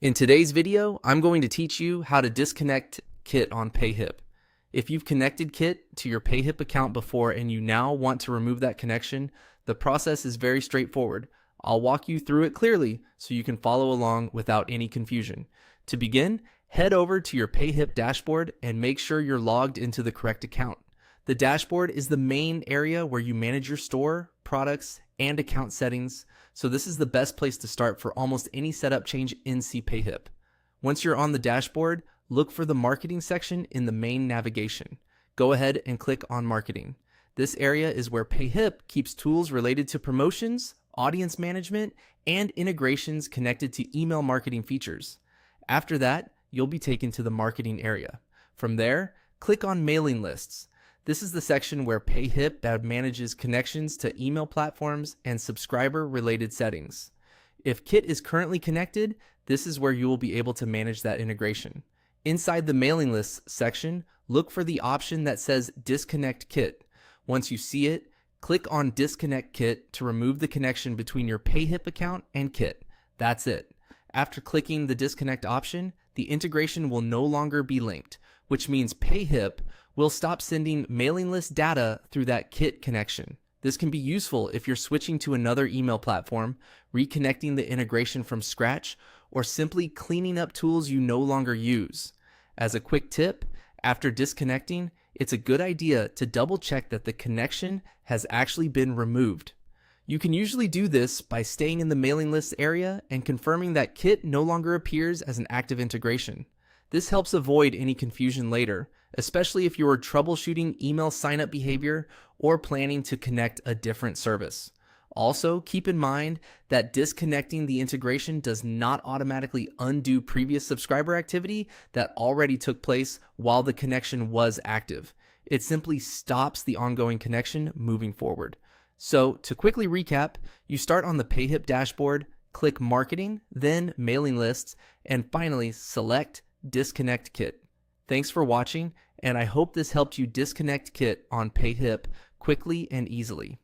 In today's video, I'm going to teach you how to disconnect Kit on Payhip. If you've connected Kit to your Payhip account before and you now want to remove that connection, the process is very straightforward. I'll walk you through it clearly so you can follow along without any confusion. To begin, head over to your Payhip dashboard and make sure you're logged into the correct account. The dashboard is the main area where you manage your store, products, and account settings, so this is the best place to start for almost any setup change in Payhip. Once you're on the dashboard, look for the marketing section in the main navigation. Go ahead and click on marketing. This area is where Payhip keeps tools related to promotions, audience management, and integrations connected to email marketing features. After that, you'll be taken to the marketing area. From there, click on mailing lists. This is the section where Payhip manages connections to email platforms and subscriber-related settings. If Kit is currently connected, this is where you will be able to manage that integration. Inside the mailing lists section, look for the option that says Disconnect Kit. Once you see it, click on Disconnect Kit to remove the connection between your Payhip account and Kit. That's it. After clicking the Disconnect option, the integration will no longer be linked, which means Payhip will stop sending mailing list data through that Kit connection. This can be useful if you're switching to another email platform, reconnecting the integration from scratch, or simply cleaning up tools you no longer use. As a quick tip, after disconnecting, it's a good idea to double check that the connection has actually been removed. You can usually do this by staying in the mailing list area and confirming that Kit no longer appears as an active integration. This helps avoid any confusion later, especially if you are troubleshooting email sign-up behavior or planning to connect a different service. Also, keep in mind that disconnecting the integration does not automatically undo previous subscriber activity that already took place while the connection was active. It simply stops the ongoing connection moving forward. So, to quickly recap, you start on the Payhip dashboard, click Marketing, then Mailing Lists, and finally select Disconnect Kit. Thanks for watching, and I hope this helped you disconnect Kit on Payhip quickly and easily.